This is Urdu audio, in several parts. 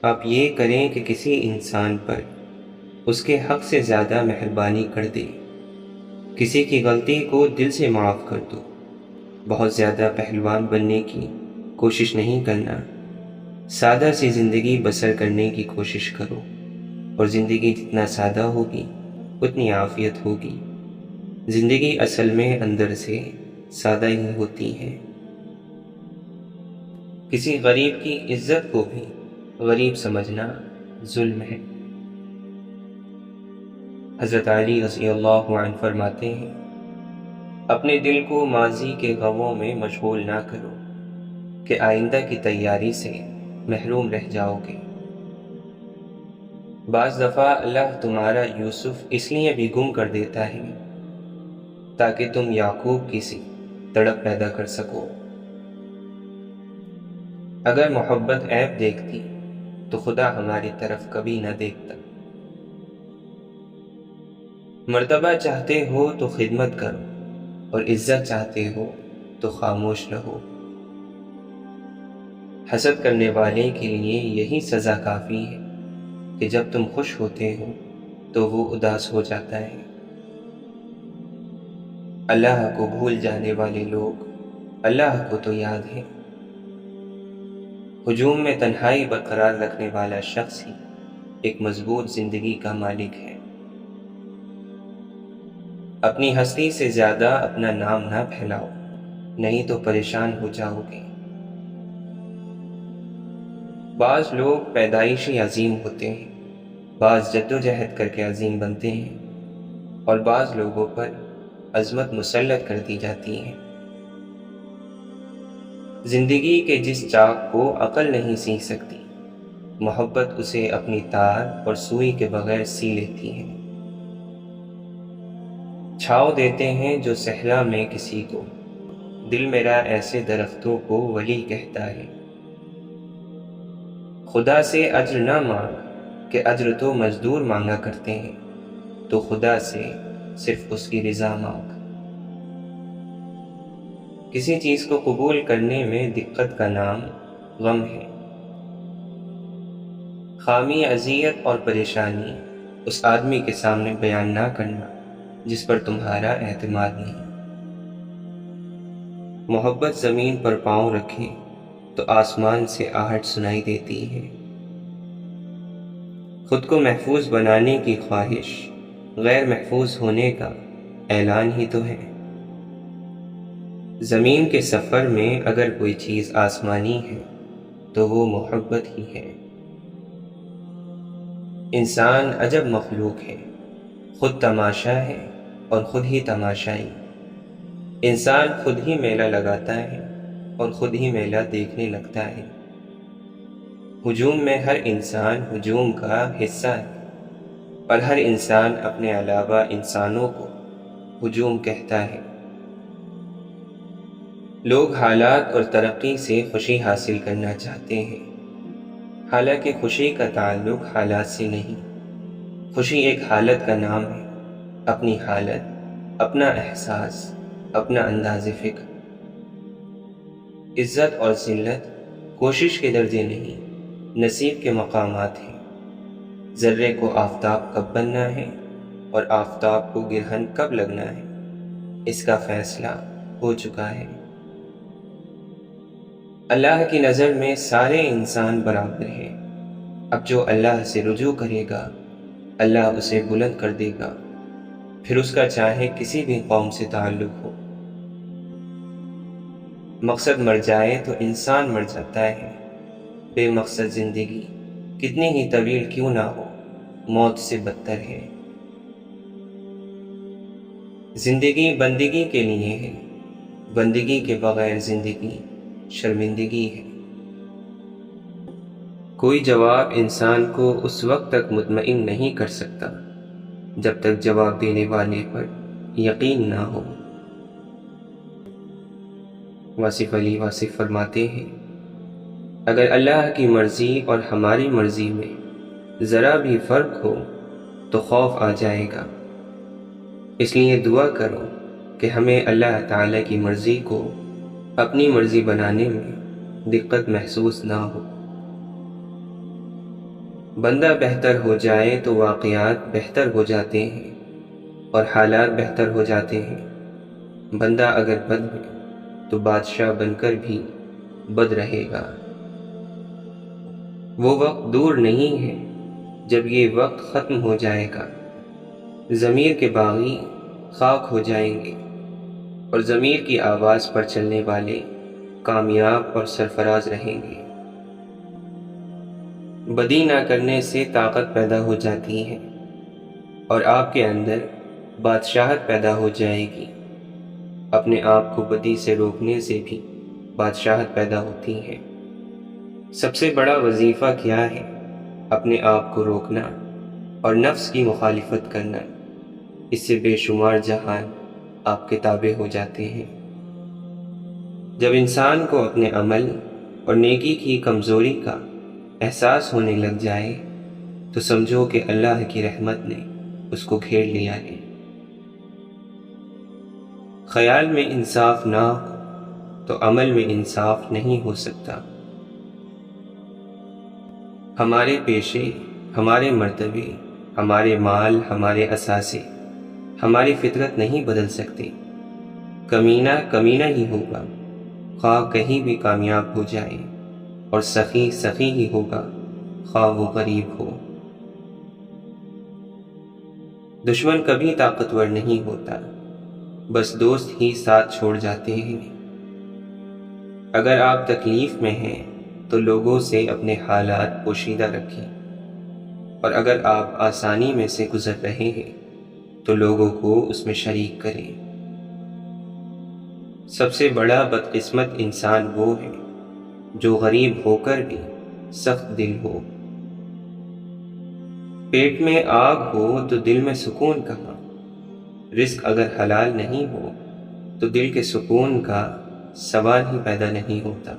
آپ یہ کریں کہ کسی انسان پر اس کے حق سے زیادہ مہربانی کر دیں، کسی کی غلطی کو دل سے معاف کر دو۔ بہت زیادہ پہلوان بننے کی کوشش نہیں کرنا، سادہ سی زندگی بسر کرنے کی کوشش کرو، اور زندگی جتنا سادہ ہوگی اتنی عافیت ہوگی۔ زندگی اصل میں اندر سے سادہ ہی ہوتی ہے۔ کسی غریب کی عزت کو بھی غریب سمجھنا ظلم ہے۔ حضرت علی رضی اللہ عنہ فرماتے ہیں، اپنے دل کو ماضی کے غموں میں مشغول نہ کرو کہ آئندہ کی تیاری سے محروم رہ جاؤ گے۔ بعض دفعہ اللہ تمہارا یوسف اس لیے بھی گم کر دیتا ہے تاکہ تم یعقوب کی سی تڑپ پیدا کر سکو۔ اگر محبت عیب دیکھتی تو خدا ہماری طرف کبھی نہ دیکھتا۔ مرتبہ چاہتے ہو تو خدمت کرو، اور عزت چاہتے ہو تو خاموش رہو۔ حسد کرنے والے کے لیے یہی سزا کافی ہے کہ جب تم خوش ہوتے ہو تو وہ اداس ہو جاتا ہے۔ اللہ کو بھول جانے والے لوگ اللہ کو تو یاد ہے۔ ہجوم میں تنہائی برقرار رکھنے والا شخص ہی ایک مضبوط زندگی کا مالک ہے۔ اپنی ہستی سے زیادہ اپنا نام نہ پھیلاؤ، نہیں تو پریشان ہو جاؤ گے۔ بعض لوگ پیدائشی عظیم ہوتے ہیں، بعض جدوجہد کر کے عظیم بنتے ہیں، اور بعض لوگوں پر عظمت مسلط کر دی جاتی ہے۔ زندگی کے جس چاک کو عقل نہیں سی سکتی، محبت اسے اپنی تار اور سوئی کے بغیر سی لیتی ہے۔ چھاؤ دیتے ہیں جو صحرا میں کسی کو، دل میرا ایسے درختوں کو ولی کہتا ہے۔ خدا سے اجر نہ مانگ کہ اجر تو مزدور مانگا کرتے ہیں، تو خدا سے صرف اس کی رضا مانگ۔ کسی چیز کو قبول کرنے میں دقت کا نام غم ہے۔ خامی، اذیت اور پریشانی اس آدمی کے سامنے بیان نہ کرنا جس پر تمہارا اعتماد نہیں۔ محبت زمین پر پاؤں رکھے تو آسمان سے آہٹ سنائی دیتی ہے۔ خود کو محفوظ بنانے کی خواہش غیر محفوظ ہونے کا اعلان ہی تو ہے۔ زمین کے سفر میں اگر کوئی چیز آسمانی ہے تو وہ محبت ہی ہے۔ انسان عجب مخلوق ہے، خود تماشا ہے اور خود ہی تماشائی۔ انسان خود ہی میلہ لگاتا ہے اور خود ہی میلہ دیکھنے لگتا ہے۔ ہجوم میں ہر انسان ہجوم کا حصہ ہے، اور ہر انسان اپنے علاوہ انسانوں کو ہجوم کہتا ہے۔ لوگ حالات اور ترقی سے خوشی حاصل کرنا چاہتے ہیں، حالانکہ خوشی کا تعلق حالات سے نہیں۔ خوشی ایک حالت کا نام ہے، اپنی حالت، اپنا احساس، اپنا انداز فکر۔ عزت اور ذلت کوشش کے درجے نہیں، نصیب کے مقامات ہیں۔ ذرے کو آفتاب کب بننا ہے اور آفتاب کو گرہن کب لگنا ہے، اس کا فیصلہ ہو چکا ہے۔ اللہ کی نظر میں سارے انسان برابر ہیں۔ اب جو اللہ سے رجوع کرے گا، اللہ اسے بلند کر دے گا، پھر اس کا چاہے کسی بھی قوم سے تعلق ہو۔ مقصد مر جائے تو انسان مر جاتا ہے۔ بے مقصد زندگی کتنی ہی طویل کیوں نہ ہو، موت سے بدتر ہے۔ زندگی بندگی کے لیے ہے، بندگی کے بغیر زندگی شرمندگی ہے۔ کوئی جواب انسان کو اس وقت تک مطمئن نہیں کر سکتا جب تک جواب دینے والے پر یقین نہ ہو۔ واصف علی واصف فرماتے ہیں، اگر اللہ کی مرضی اور ہماری مرضی میں ذرا بھی فرق ہو تو خوف آ جائے گا۔ اس لیے دعا کرو کہ ہمیں اللہ تعالیٰ کی مرضی کو اپنی مرضی بنانے میں دقت محسوس نہ ہو۔ بندہ بہتر ہو جائے تو واقعات بہتر ہو جاتے ہیں اور حالات بہتر ہو جاتے ہیں۔ بندہ اگر بد ہے تو بادشاہ بن کر بھی بد رہے گا۔ وہ وقت دور نہیں ہے جب یہ وقت ختم ہو جائے گا۔ ضمیر کے باغی خاک ہو جائیں گے اور ضمیر کی آواز پر چلنے والے کامیاب اور سرفراز رہیں گے۔ بدی نہ کرنے سے طاقت پیدا ہو جاتی ہے اور آپ کے اندر بادشاہت پیدا ہو جائے گی۔ اپنے آپ کو بدی سے روکنے سے بھی بادشاہت پیدا ہوتی ہے۔ سب سے بڑا وظیفہ کیا ہے؟ اپنے آپ کو روکنا اور نفس کی مخالفت کرنا۔ اس سے بے شمار جہان آپ کے تابع ہو جاتے ہیں۔ جب انسان کو اپنے عمل اور نیکی کی کمزوری کا احساس ہونے لگ جائے تو سمجھو کہ اللہ کی رحمت نے اس کو گھیر لیا ہے۔ خیال میں انصاف نہ ہو تو عمل میں انصاف نہیں ہو سکتا۔ ہمارے پیشے، ہمارے مرتبے، ہمارے مال، ہمارے اثاثے، ہماری فطرت نہیں بدل سکتے۔ کمینہ کمینہ ہی ہوگا، خواہ کہیں بھی کامیاب ہو جائے، اور سخی سخی ہی ہوگا، خواہ وہ غریب ہو۔ دشمن کبھی طاقتور نہیں ہوتا، بس دوست ہی ساتھ چھوڑ جاتے ہیں۔ اگر آپ تکلیف میں ہیں تو لوگوں سے اپنے حالات پوشیدہ رکھیں، اور اگر آپ آسانی میں سے گزر رہے ہیں تو لوگوں کو اس میں شریک کریں۔ سب سے بڑا بدقسمت انسان وہ ہے جو غریب ہو کر بھی سخت دل ہو۔ پیٹ میں آگ ہو تو دل میں سکون کہاں؟ رزق اگر حلال نہیں ہو تو دل کے سکون کا سوال ہی پیدا نہیں ہوتا۔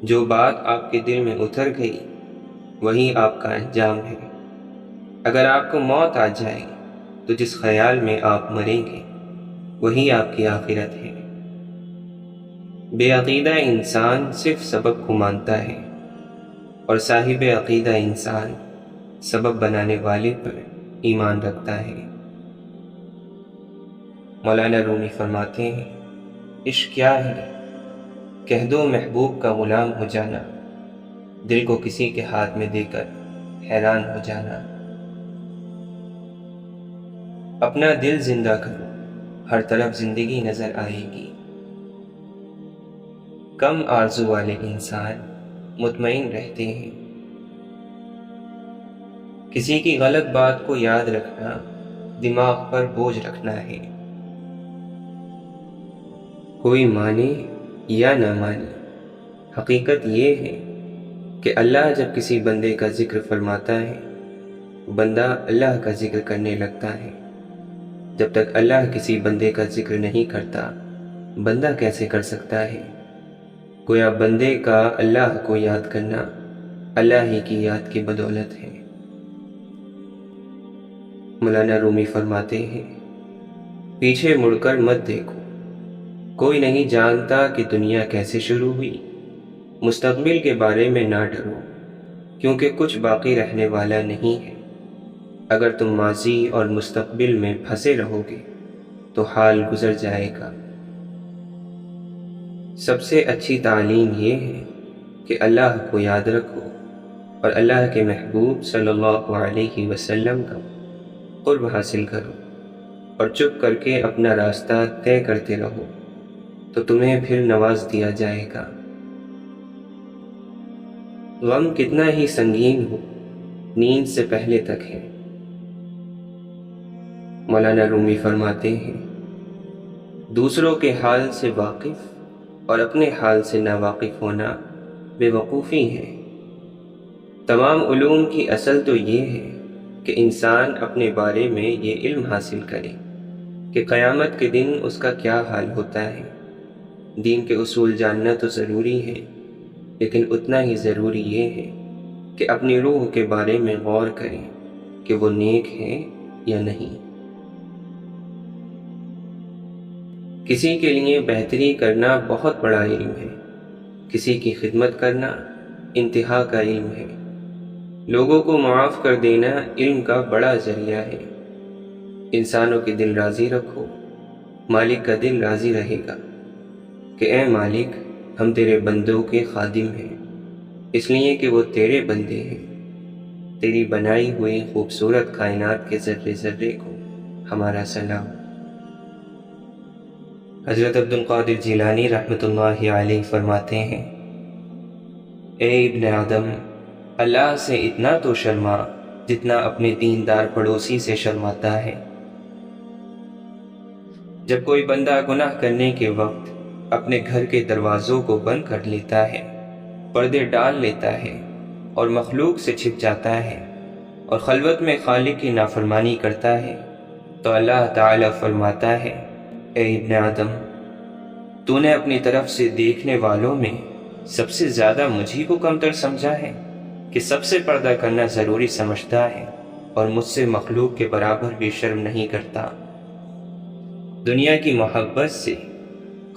جو بات آپ کے دل میں اتر گئی وہی آپ کا انجام ہے۔ اگر آپ کو موت آ جائے تو جس خیال میں آپ مریں گے وہی آپ کی آخرت ہے۔ بے عقیدہ انسان صرف سبب کو مانتا ہے اور صاحب عقیدہ انسان سبب بنانے والے پر ایمان رکھتا ہے۔ مولانا رومی فرماتے ہیں، عشق کیا ہے؟ کہہ دو محبوب کا غلام ہو جانا، دل کو کسی کے ہاتھ میں دے کر حیران ہو جانا۔ اپنا دل زندہ کرو، ہر طرف زندگی نظر آئے گی۔ کم آرزو والے انسان مطمئن رہتے ہیں۔ کسی کی غلط بات کو یاد رکھنا دماغ پر بوجھ رکھنا ہے۔ کوئی مانے یا نہ مانے، حقیقت یہ ہے کہ اللہ جب کسی بندے کا ذکر فرماتا ہے بندہ اللہ کا ذکر کرنے لگتا ہے۔ جب تک اللہ کسی بندے کا ذکر نہیں کرتا بندہ کیسے کر سکتا ہے؟ گویا بندے کا اللہ کو یاد کرنا اللہ ہی کی یاد کی بدولت ہے۔ مولانا رومی فرماتے ہیں، پیچھے مڑ کر مت دیکھو، کوئی نہیں جانتا کہ دنیا کیسے شروع ہوئی۔ مستقبل کے بارے میں نہ ڈرو، کیونکہ کچھ باقی رہنے والا نہیں ہے۔ اگر تم ماضی اور مستقبل میں پھنسے رہو گے تو حال گزر جائے گا۔ سب سے اچھی تعلیم یہ ہے کہ اللہ کو یاد رکھو اور اللہ کے محبوب صلی اللہ علیہ وسلم کا قرب حاصل کرو، اور چپ کر کے اپنا راستہ طے کرتے رہو تو تمہیں پھر نواز دیا جائے گا۔ غم کتنا ہی سنگین ہو نیند سے پہلے تک ہے۔ مولانا رومی فرماتے ہیں، دوسروں کے حال سے واقف اور اپنے حال سے ناواقف ہونا بے وقوفی ہے۔ تمام علوم کی اصل تو یہ ہے کہ انسان اپنے بارے میں یہ علم حاصل کرے کہ قیامت کے دن اس کا کیا حال ہوتا ہے۔ دین کے اصول جاننا تو ضروری ہے، لیکن اتنا ہی ضروری یہ ہے کہ اپنی روح کے بارے میں غور کریں کہ وہ نیک ہے یا نہیں۔ کسی کے لیے بہتری کرنا بہت بڑا علم ہے، کسی کی خدمت کرنا انتہا کا علم ہے۔ لوگوں کو معاف کر دینا علم کا بڑا ذریعہ ہے۔ انسانوں کے دل راضی رکھو، مالک کا دل راضی رہے گا کہ اے مالک، ہم تیرے بندوں کے خادم ہیں، اس لیے کہ وہ تیرے بندے ہیں۔ تیری بنائی ہوئی خوبصورت کائنات کے ذرے ذرے کو ہمارا سلام۔ حضرت عبد القادر جیلانی رحمۃ اللہ علیہ فرماتے ہیں، اے ابن آدم، اللہ سے اتنا تو شرما جتنا اپنے دیندار پڑوسی سے شرماتا ہے۔ جب کوئی بندہ گناہ کرنے کے وقت اپنے گھر کے دروازوں کو بند کر لیتا ہے، پردے ڈال لیتا ہے اور مخلوق سے چھپ جاتا ہے اور خلوت میں خالق کی نافرمانی کرتا ہے، تو اللہ تعالی فرماتا ہے، اے ابن آدم، تو نے اپنی طرف سے دیکھنے والوں میں سب سے زیادہ مجھی کو کمتر سمجھا ہے کہ سب سے پردہ کرنا ضروری سمجھتا ہے اور مجھ سے مخلوق کے برابر بھی شرم نہیں کرتا۔ دنیا کی محبت سے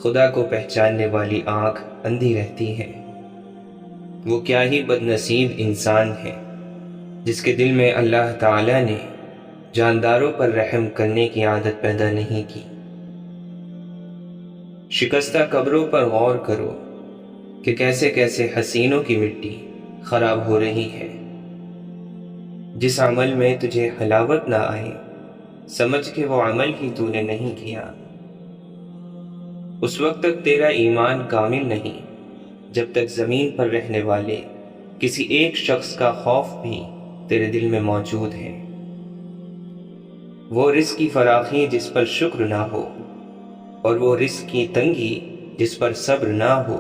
خدا کو پہچاننے والی آنکھ اندھی رہتی ہے۔ وہ کیا ہی بد نصیب انسان ہے جس کے دل میں اللہ تعالی نے جانداروں پر رحم کرنے کی عادت پیدا نہیں کی۔ شکستہ قبروں پر غور کرو کہ کیسے کیسے حسینوں کی مٹی خراب ہو رہی ہے۔ جس عمل میں تجھے حلاوت نہ آئے، سمجھ کہ وہ عمل ہی تو نے نہیں کیا۔ اس وقت تک تیرا ایمان کامل نہیں جب تک زمین پر رہنے والے کسی ایک شخص کا خوف بھی تیرے دل میں موجود ہے۔ وہ رزق کی فراخی جس پر شکر نہ ہو اور وہ رزق کی تنگی جس پر صبر نہ ہو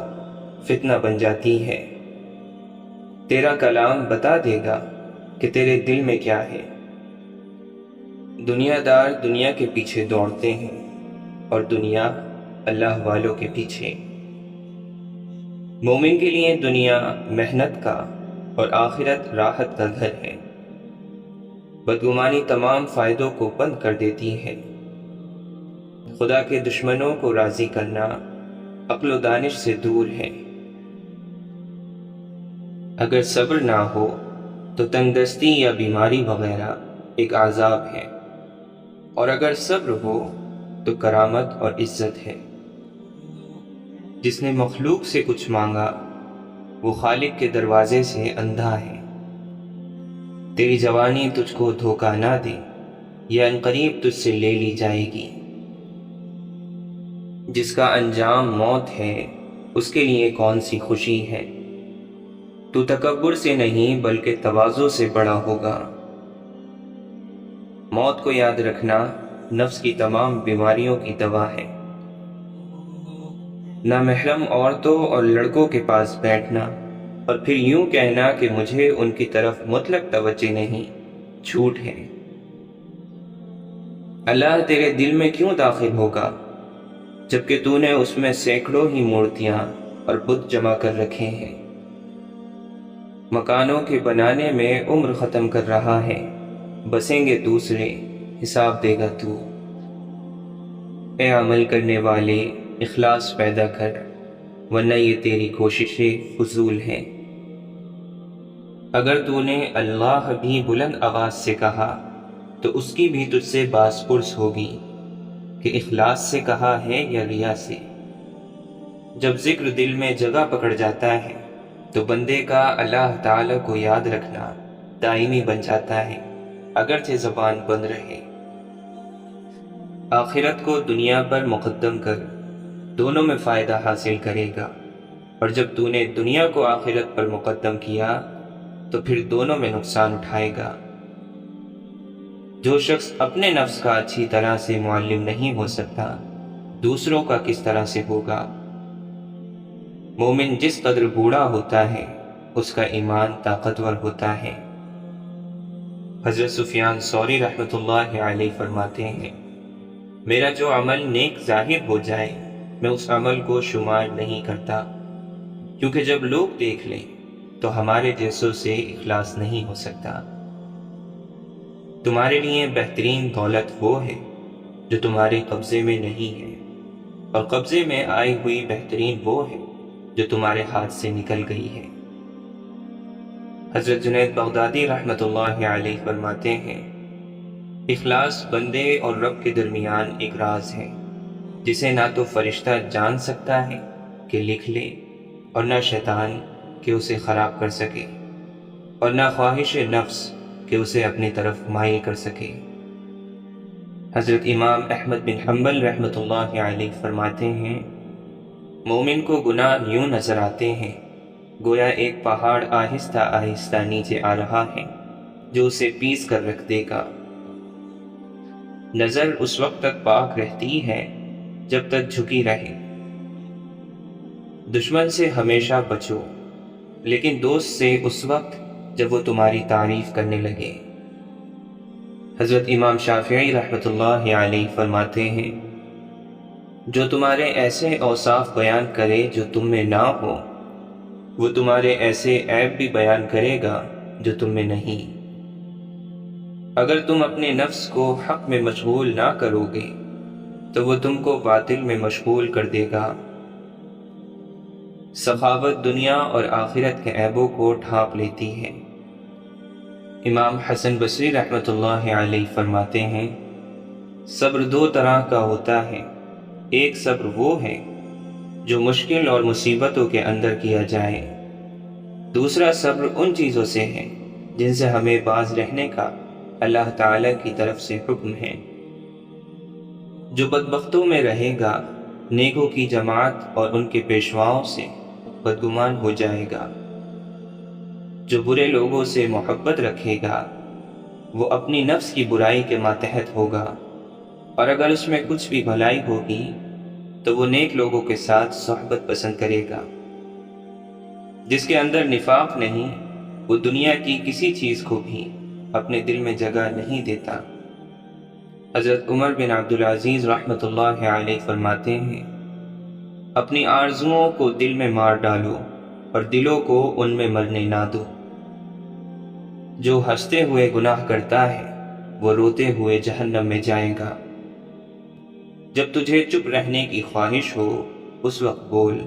فتنہ بن جاتی ہے۔ تیرا کلام بتا دے گا کہ تیرے دل میں کیا ہے۔ دنیا دار دنیا کے پیچھے دوڑتے ہیں اور دنیا اللہ والوں کے پیچھے۔ مومن کے لیے دنیا محنت کا اور آخرت راحت کا گھر ہے۔ بدگمانی تمام فائدوں کو بند کر دیتی ہے۔ خدا کے دشمنوں کو راضی کرنا عقل و دانش سے دور ہے۔ اگر صبر نہ ہو تو تنگ دستی یا بیماری وغیرہ ایک عذاب ہے، اور اگر صبر ہو تو کرامت اور عزت ہے۔ جس نے مخلوق سے کچھ مانگا وہ خالق کے دروازے سے اندھا ہے۔ تیری جوانی تجھ کو دھوکہ نہ دے، یہ عنقریب تجھ سے لے لی جائے گی۔ جس کا انجام موت ہے اس کے لیے کون سی خوشی ہے۔ تو تکبر سے نہیں بلکہ تواضع سے بڑا ہوگا۔ موت کو یاد رکھنا نفس کی تمام بیماریوں کی دوا ہے۔ نامحرم عورتوں اور لڑکوں کے پاس بیٹھنا اور پھر یوں کہنا کہ مجھے ان کی طرف مطلق توجہ نہیں، جھوٹ ہے۔ اللہ تیرے دل میں کیوں داخل ہوگا جبکہ تو نے اس میں سینکڑوں ہی مورتیاں اور بت جمع کر رکھے ہیں۔ مکانوں کے بنانے میں عمر ختم کر رہا ہے، بسیں گے دوسرے، حساب دے گا تو۔ اے عمل کرنے والے، اخلاص پیدا کر، ورنہ یہ تیری کوششیں فضول ہیں۔ اگر تو نے اللہ بھی بلند آواز سے کہا تو اس کی بھی تجھ سے باز پرس ہوگی کہ اخلاص سے کہا ہے یا ریا سے۔ جب ذکر دل میں جگہ پکڑ جاتا ہے تو بندے کا اللہ تعالی کو یاد رکھنا دائمی بن جاتا ہے، اگرچہ زبان بند رہے۔ آخرت کو دنیا پر مقدم کر، دونوں میں فائدہ حاصل کرے گا، اور جب تو نے دنیا کو آخرت پر مقدم کیا تو پھر دونوں میں نقصان اٹھائے گا۔ جو شخص اپنے نفس کا اچھی طرح سے معلم نہیں ہو سکتا، دوسروں کا کس طرح سے ہوگا؟ مومن جس قدر بوڑھا ہوتا ہے اس کا ایمان طاقتور ہوتا ہے۔ حضرت سفیان ثوری رحمۃ اللہ علیہ فرماتے ہیں، میرا جو عمل نیک ظاہر ہو جائے میں اس عمل کو شمار نہیں کرتا، کیونکہ جب لوگ دیکھ لیں تو ہمارے جیسوں سے اخلاص نہیں ہو سکتا۔ تمہارے لیے بہترین دولت وہ ہے جو تمہارے قبضے میں نہیں ہے، اور قبضے میں آئی ہوئی بہترین وہ ہے جو تمہارے ہاتھ سے نکل گئی ہے۔ حضرت جنید بغدادی رحمۃ اللہ علیہ فرماتے ہیں، اخلاص بندے اور رب کے درمیان ایک راز ہے جسے نہ تو فرشتہ جان سکتا ہے کہ لکھ لے، اور نہ شیطان کہ اسے خراب کر سکے، اور نہ خواہش نفس کہ اسے اپنی طرف مائل کر سکے۔ حضرت امام احمد بن حنبل رحمۃ اللہ علیہ فرماتے ہیں، مومن کو گناہ یوں نظر آتے ہیں گویا ایک پہاڑ آہستہ آہستہ نیچے آ رہا ہے جو اسے پیس کر رکھ دے گا۔ نظر اس وقت تک پاک رہتی ہے جب تک جھکی رہے۔ دشمن سے ہمیشہ بچو، لیکن دوست سے اس وقت جب وہ تمہاری تعریف کرنے لگے۔ حضرت امام شافعی رحمۃ اللہ علیہ فرماتے ہیں، جو تمہارے ایسے اوصاف بیان کرے جو تم میں نہ ہو، وہ تمہارے ایسے عیب بھی بیان کرے گا جو تم میں نہیں۔ اگر تم اپنے نفس کو حق میں مشغول نہ کرو گے تو وہ تم کو باطل میں مشغول کر دے گا۔ سخاوت دنیا اور آخرت کے عیبوں کو ڈھانپ لیتی ہے۔ امام حسن بصری رحمۃ اللہ علیہ فرماتے ہیں، صبر دو طرح کا ہوتا ہے، ایک صبر وہ ہے جو مشکل اور مصیبتوں کے اندر کیا جائے، دوسرا صبر ان چیزوں سے ہے جن سے ہمیں باز رہنے کا اللہ تعالی کی طرف سے حکم ہے۔ جو بدبختوں میں رہے گا نیکوں کی جماعت اور ان کے پیشواؤں سے بدگمان ہو جائے گا۔ جو برے لوگوں سے محبت رکھے گا وہ اپنی نفس کی برائی کے ماتحت ہوگا، اور اگر اس میں کچھ بھی بھلائی ہوگی تو وہ نیک لوگوں کے ساتھ صحبت پسند کرے گا۔ جس کے اندر نفاق نہیں وہ دنیا کی کسی چیز کو بھی اپنے دل میں جگہ نہیں دیتا۔ حضرت عمر بن عبدالعزیز رحمۃ اللہ علیہ فرماتے ہیں، اپنی آرزوؤں کو دل میں مار ڈالو اور دلوں کو ان میں مرنے نہ دو۔ جو ہنستے ہوئے گناہ کرتا ہے وہ روتے ہوئے جہنم میں جائے گا۔ جب تجھے چپ رہنے کی خواہش ہو اس وقت بول،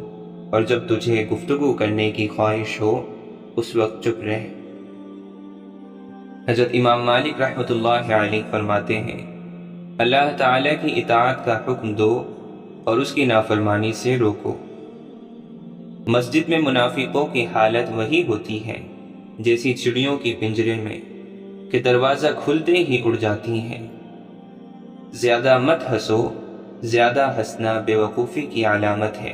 اور جب تجھے گفتگو کرنے کی خواہش ہو اس وقت چپ رہ۔ حضرت امام مالک رحمۃ اللہ علیہ فرماتے ہیں، اللہ تعالی کی اطاعت کا حکم دو اور اس کی نافرمانی سے روکو۔ مسجد میں منافقوں کی حالت وہی ہوتی ہے جیسی چڑیوں کی پنجرے میں کہ دروازہ کھلتے ہی اڑ جاتی ہیں۔ زیادہ مت ہنسو، زیادہ ہنسنا بے وقوفی کی علامت ہے۔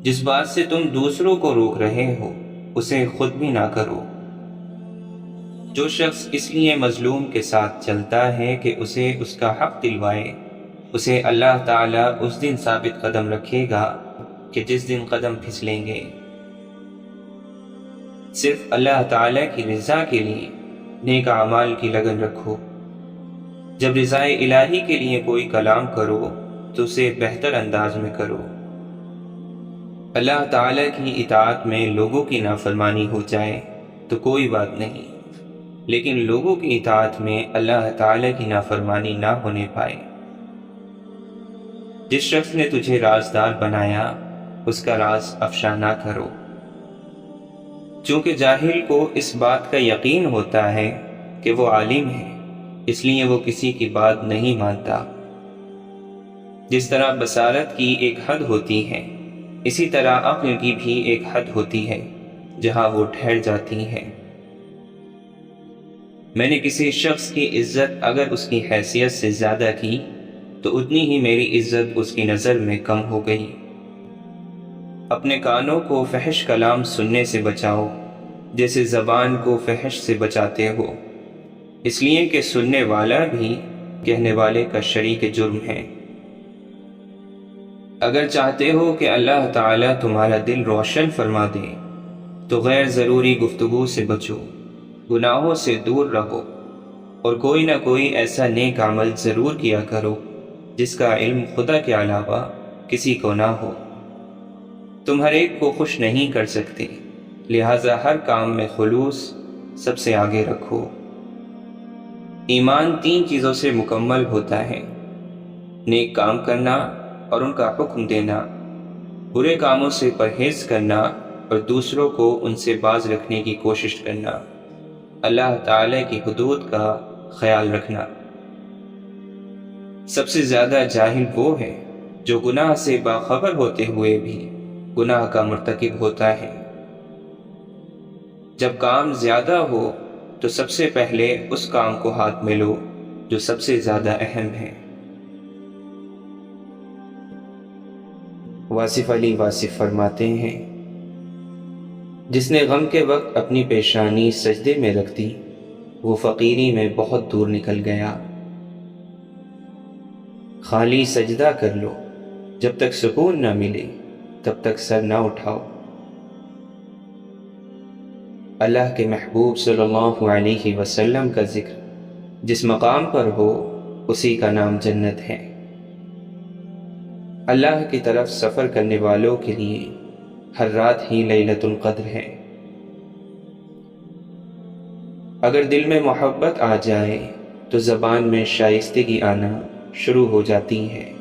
جس بات سے تم دوسروں کو روک رہے ہو اسے خود بھی نہ کرو۔ جو شخص اس لیے مظلوم کے ساتھ چلتا ہے کہ اسے اس کا حق دلوائے، اسے اللہ تعالیٰ اس دن ثابت قدم رکھے گا کہ جس دن قدم پھسلیں گے۔ صرف اللہ تعالیٰ کی رضا کے لیے نیک اعمال کی لگن رکھو۔ جب رضا الہی کے لیے کوئی کلام کرو تو اسے بہتر انداز میں کرو۔ اللہ تعالیٰ کی اطاعت میں لوگوں کی نافرمانی ہو جائے تو کوئی بات نہیں، لیکن لوگوں کی اطاعت میں اللہ تعالیٰ کی نافرمانی نہ ہونے پائے۔ جس شخص نے تجھے رازدار بنایا اس کا راز افشا نہ کرو۔ چونکہ جاہل کو اس بات کا یقین ہوتا ہے کہ وہ عالم ہے، اس لیے وہ کسی کی بات نہیں مانتا۔ جس طرح بصارت کی ایک حد ہوتی ہے اسی طرح عقل کی بھی ایک حد ہوتی ہے جہاں وہ ٹھہر جاتی ہے۔ میں نے کسی شخص کی عزت اگر اس کی حیثیت سے زیادہ کی تو اتنی ہی میری عزت اس کی نظر میں کم ہو گئی۔ اپنے کانوں کو فحش کلام سننے سے بچاؤ جیسے زبان کو فحش سے بچاتے ہو، اس لیے کہ سننے والا بھی کہنے والے کا شریک جرم ہے۔ اگر چاہتے ہو کہ اللہ تعالیٰ تمہارا دل روشن فرما دے تو غیر ضروری گفتگو سے بچو، گناہوں سے دور رہو، اور کوئی نہ کوئی ایسا نیک عمل ضرور کیا کرو جس کا علم خدا کے علاوہ کسی کو نہ ہو۔ تم ہر ایک کو خوش نہیں کر سکتے، لہذا ہر کام میں خلوص سب سے آگے رکھو۔ ایمان 3 چیزوں سے مکمل ہوتا ہے: نیک کام کرنا اور ان کا حکم دینا، برے کاموں سے پرہیز کرنا اور دوسروں کو ان سے باز رکھنے کی کوشش کرنا، اللہ تعالی کی حدود کا خیال رکھنا۔ سب سے زیادہ جاہل وہ ہے جو گناہ سے باخبر ہوتے ہوئے بھی گناہ کا مرتکب ہوتا ہے۔ جب کام زیادہ ہو تو سب سے پہلے اس کام کو ہاتھ میں لو جو سب سے زیادہ اہم ہے۔ واصف علی واصف فرماتے ہیں، جس نے غم کے وقت اپنی پیشانی سجدے میں رکھ دی وہ فقیری میں بہت دور نکل گیا۔ خالی سجدہ کر لو، جب تک سکون نہ ملے تب تک سر نہ اٹھاؤ۔ اللہ کے محبوب صلی اللہ علیہ وسلم کا ذکر جس مقام پر ہو اسی کا نام جنت ہے۔ اللہ کی طرف سفر کرنے والوں کے لیے ہر رات ہی لیلۃ القدر ہے۔ اگر دل میں محبت آ جائے تو زبان میں شائستگی آنا شروع ہو جاتی ہے۔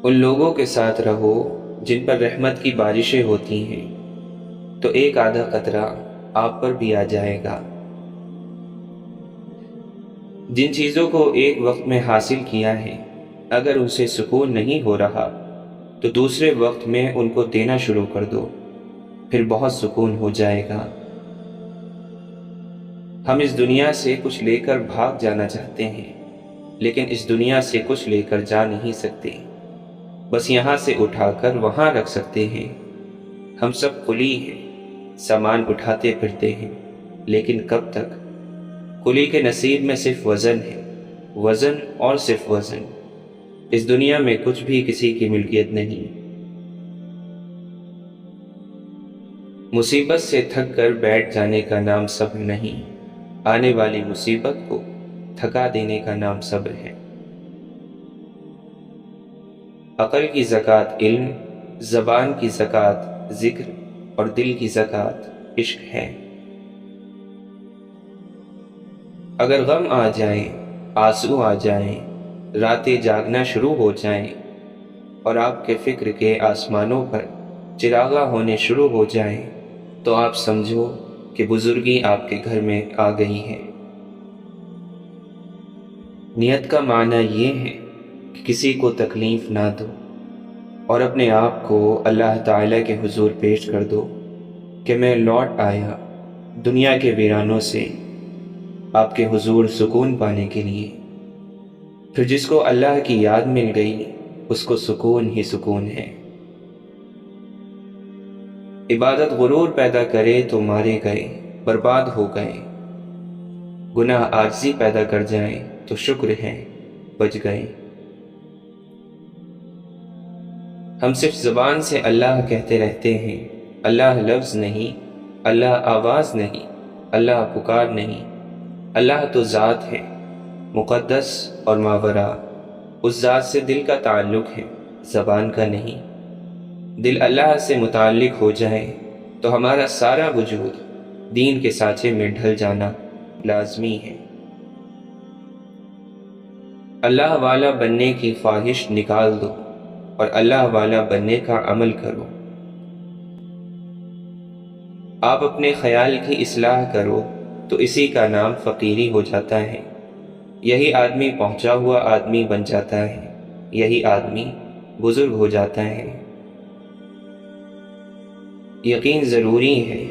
ان لوگوں کے ساتھ رہو جن پر رحمت کی بارشیں ہوتی ہیں تو ایک آدھا قطرہ آپ پر بھی آ جائے گا۔ جن چیزوں کو ایک وقت میں حاصل کیا ہے اگر ان سے سکون نہیں ہو رہا تو دوسرے وقت میں ان کو دینا شروع کر دو، پھر بہت سکون ہو جائے گا۔ ہم اس دنیا سے کچھ لے کر بھاگ جانا چاہتے ہیں لیکن اس دنیا سے کچھ لے کر جا نہیں سکتے، بس یہاں سے اٹھا کر وہاں رکھ سکتے ہیں۔ ہم سب قلی ہیں، سامان اٹھاتے پھرتے ہیں، لیکن کب تک؟ قلی کے نصیب میں صرف وزن ہے، وزن اور صرف وزن۔ اس دنیا میں کچھ بھی کسی کی ملکیت نہیں۔ مصیبت سے تھک کر بیٹھ جانے کا نام صبر نہیں، آنے والی مصیبت کو تھکا دینے کا نام صبر ہے۔ عقل کی زکوٰۃ علم، زبان کی زکوٰۃ ذکر اور دل کی زکوٰۃ عشق ہے۔ اگر غم آ جائیں، آنسو آ جائیں، راتیں جاگنا شروع ہو جائیں اور آپ کے فکر کے آسمانوں پر چراغاں ہونے شروع ہو جائیں تو آپ سمجھو کہ بزرگی آپ کے گھر میں آ گئی ہے۔ نیت کا معنی یہ ہے کہ کسی کو تکلیف نہ دو اور اپنے آپ کو اللہ تعالیٰ کے حضور پیش کر دو کہ میں لوٹ آیا دنیا کے ویرانوں سے آپ کے حضور سکون پانے کے لیے۔ پھر جس کو اللہ کی یاد مل گئی اس کو سکون ہی سکون ہے۔ عبادت غرور پیدا کرے تو مارے گئے، برباد ہو گئے۔ گناہ عاجزی پیدا کر جائیں تو شکر ہے، بچ گئے۔ ہم صرف زبان سے اللہ کہتے رہتے ہیں، اللہ لفظ نہیں، اللہ آواز نہیں، اللہ پکار نہیں۔ اللہ تو ذات ہے، مقدس اور ماورا۔ اس ذات سے دل کا تعلق ہے، زبان کا نہیں۔ دل اللہ سے متعلق ہو جائے تو ہمارا سارا وجود دین کے سانچے میں ڈھل جانا لازمی ہے۔ اللہ والا بننے کی خواہش نکال دو اور اللہ والا بننے کا عمل کرو۔ آپ اپنے خیال کی اصلاح کرو تو اسی کا نام فقیری ہو جاتا ہے۔ یہی آدمی پہنچا ہوا آدمی بن جاتا ہے، یہی آدمی بزرگ ہو جاتا ہے۔ یقین ضروری ہے۔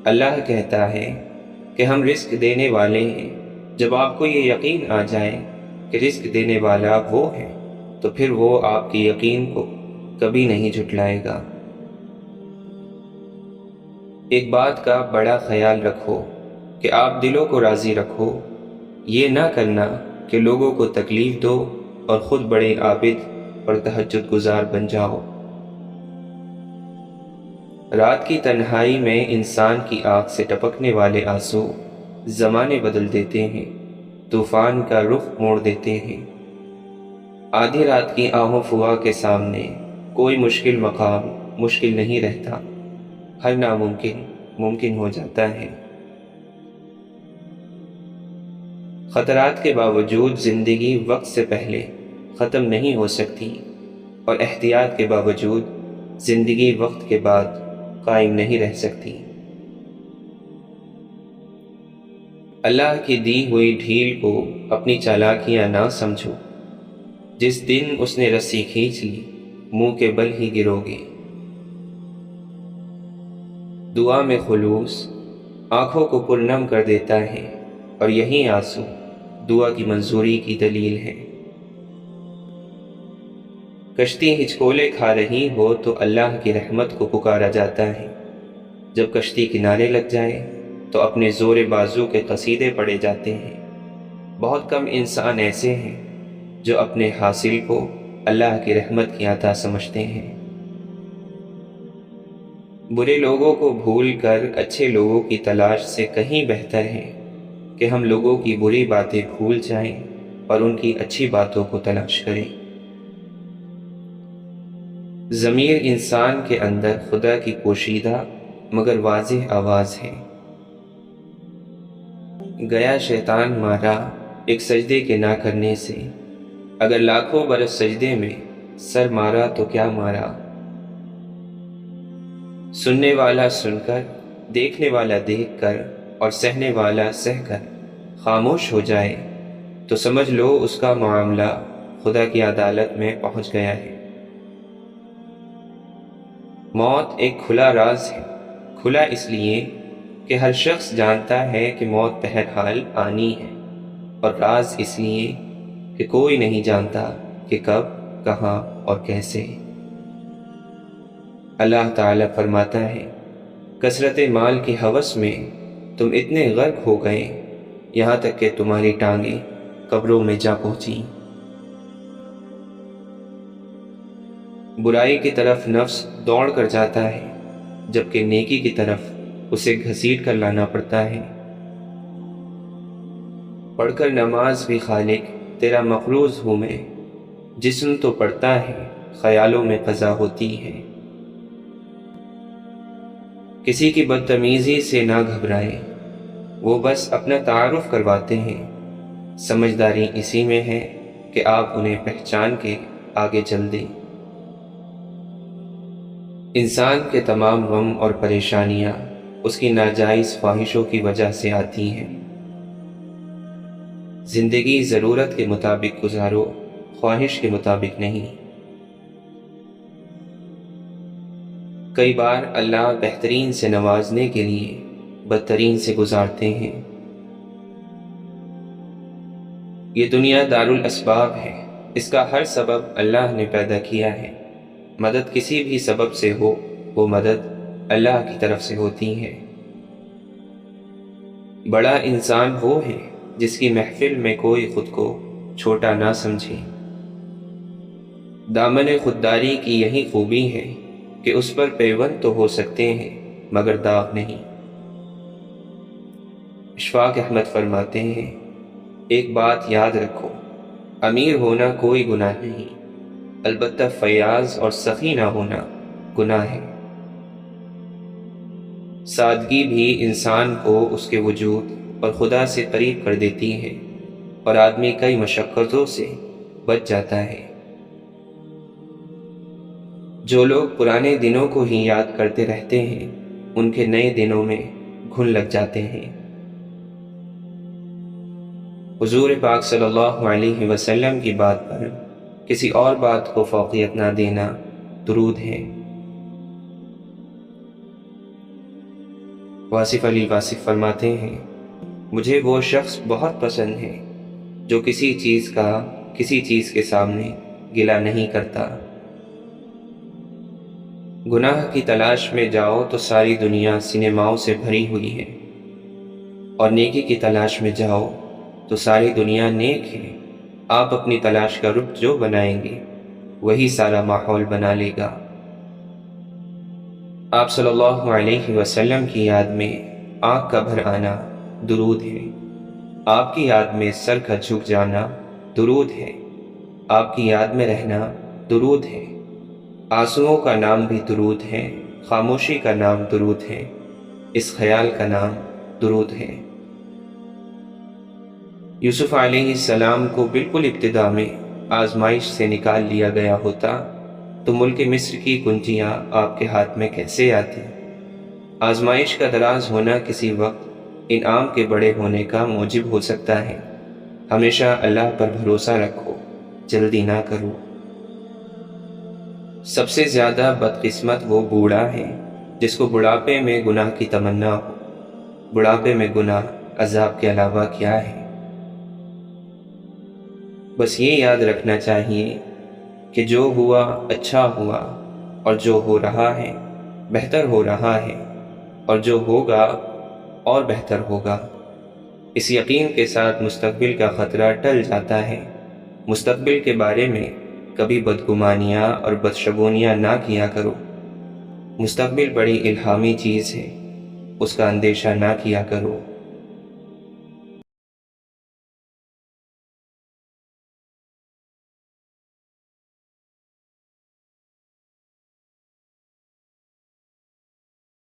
اللہ کہتا ہے کہ ہم رزق دینے والے ہیں۔ جب آپ کو یہ یقین آ جائے کہ رزق دینے والا وہ ہے تو پھر وہ آپ کی یقین کو کبھی نہیں جھٹلائے گا۔ ایک بات کا بڑا خیال رکھو کہ آپ دلوں کو راضی رکھو، یہ نہ کرنا کہ لوگوں کو تکلیف دو اور خود بڑے عابد اور تہجد گزار بن جاؤ۔ رات کی تنہائی میں انسان کی آنکھ سے ٹپکنے والے آنسو زمانے بدل دیتے ہیں، طوفان کا رخ موڑ دیتے ہیں۔ آدھی رات کی آہو فوا کے سامنے کوئی مشکل مقام مشکل نہیں رہتا، ہر ناممکن ممکن ہو جاتا ہے۔ خطرات کے باوجود زندگی وقت سے پہلے ختم نہیں ہو سکتی اور احتیاط کے باوجود زندگی وقت کے بعد قائم نہیں رہ سکتی۔ اللہ کی دی ہوئی ڈھیل کو اپنی چالاکیاں نہ سمجھو، جس دن اس نے رسی کھینچ لی منہ کے بل ہی گرو گے۔ دعا میں خلوص آنکھوں کو پرنم کر دیتا ہے، اور یہی آنسو دعا کی منظوری کی دلیل ہے۔ کشتی ہچکولے کھا رہی ہو تو اللہ کی رحمت کو پکارا جاتا ہے، جب کشتی کنارے لگ جائے تو اپنے زور بازو کے قصیدے پڑے جاتے ہیں۔ بہت کم انسان ایسے ہیں جو اپنے حاصل کو اللہ کی رحمت کی عطا سمجھتے ہیں۔ برے لوگوں کو بھول کر اچھے لوگوں کی تلاش سے کہیں بہتر ہے کہ ہم لوگوں کی بری باتیں بھول جائیں اور ان کی اچھی باتوں کو تلاش کریں۔ ضمیر انسان کے اندر خدا کی پوشیدہ مگر واضح آواز ہے۔ گیا شیطان مارا ایک سجدے کے نہ کرنے سے، اگر لاکھوں برس سجدے میں سر مارا تو کیا مارا۔ سننے والا سن کر، دیکھنے والا دیکھ کر اور سہنے والا سہ کر خاموش ہو جائے تو سمجھ لو اس کا معاملہ خدا کی عدالت میں پہنچ گیا ہے۔ موت ایک کھلا راز ہے، کھلا اس لیے کہ ہر شخص جانتا ہے کہ موت بہرحال آنی ہے، اور راز اس لیے کہ کوئی نہیں جانتا کہ کب، کہاں اور کیسے۔ اللہ تعالیٰ فرماتا ہے، کثرت مال کی ہوس میں تم اتنے غرق ہو گئے یہاں تک کہ تمہاری ٹانگیں قبروں میں جا پہنچی۔ برائی کی طرف نفس دوڑ کر جاتا ہے، جبکہ نیکی کی طرف اسے گھسیٹ کر لانا پڑتا ہے۔ پڑھ کر نماز بھی خالق تیرا مقروض ہوں میں، جسم تو پڑتا ہے خیالوں میں قضا ہوتی ہے۔ کسی کی بدتمیزی سے نہ گھبرائے، وہ بس اپنا تعارف کرواتے ہیں، سمجھداری اسی میں ہے کہ آپ انہیں پہچان کے آگے چل دیں۔ انسان کے تمام غم اور پریشانیاں اس کی ناجائز خواہشوں کی وجہ سے آتی ہیں۔ زندگی ضرورت کے مطابق گزارو، خواہش کے مطابق نہیں۔ کئی بار اللہ بہترین سے نوازنے کے لیے بدترین سے گزارتے ہیں۔ یہ دنیا دارالاسباب ہے، اس کا ہر سبب اللہ نے پیدا کیا ہے۔ مدد کسی بھی سبب سے ہو، وہ مدد اللہ کی طرف سے ہوتی ہے۔ بڑا انسان وہ ہے جس کی محفل میں کوئی خود کو چھوٹا نہ سمجھے۔ دامن خودداری کی یہی خوبی ہے کہ اس پر پیوند تو ہو سکتے ہیں مگر داغ نہیں۔ اشفاق احمد فرماتے ہیں، ایک بات یاد رکھو، امیر ہونا کوئی گناہ نہیں، البتہ فیاض اور سخی نہ ہونا گناہ ہے۔ سادگی بھی انسان کو اس کے وجود اور خدا سے قریب کر دیتی ہے، اور آدمی کئی مشقتوں سے بچ جاتا ہے۔ جو لوگ پرانے دنوں کو ہی یاد کرتے رہتے ہیں، ان کے نئے دنوں میں گھن لگ جاتے ہیں۔ حضور پاک صلی اللہ علیہ وسلم کی بات پر کسی اور بات کو فوقیت نہ دینا درود ہے۔ واصف علی واصف فرماتے ہیں، مجھے وہ شخص بہت پسند ہے جو کسی چیز کے سامنے گلہ نہیں کرتا۔ گناہ کی تلاش میں جاؤ تو ساری دنیا سنیماؤں سے بھری ہوئی ہے، اور نیکی کی تلاش میں جاؤ تو ساری دنیا نیک ہے۔ آپ اپنی تلاش کا رخ جو بنائیں گے وہی سارا ماحول بنا لے گا۔ آپ صلی اللہ علیہ وسلم کی یاد میں آنکھ کا بھر آنا درود ہے، آپ کی یاد میں سر کا جھک جانا درود ہے، آپ کی یاد میں رہنا درود ہے۔ آنسوؤں کا نام بھی درود ہے، خاموشی کا نام درود ہے، اس خیال کا نام درود ہے۔ یوسف علیہ السلام کو بالکل ابتدا میں آزمائش سے نکال لیا گیا ہوتا تو ملک مصر کی کنجیاں آپ کے ہاتھ میں کیسے آتی؟ آزمائش کا دراز ہونا کسی وقت انعام کے بڑے ہونے کا موجب ہو سکتا ہے۔ ہمیشہ اللہ پر بھروسہ رکھو، جلدی نہ کرو۔ سب سے زیادہ بدقسمت وہ بوڑھا ہے جس کو بڑھاپے میں گناہ کی تمنا ہو۔ بڑھاپے میں گناہ عذاب کے علاوہ کیا ہے؟ بس یہ یاد رکھنا چاہیے کہ جو ہوا اچھا ہوا، اور جو ہو رہا ہے بہتر ہو رہا ہے، اور جو ہوگا اور بہتر ہوگا۔ اس یقین کے ساتھ مستقبل کا خطرہ ٹل جاتا ہے۔ مستقبل کے بارے میں کبھی بدگمانیاں اور بدشگونیاں نہ کیا کرو۔ مستقبل بڑی الہامی چیز ہے، اس کا اندیشہ نہ کیا کرو۔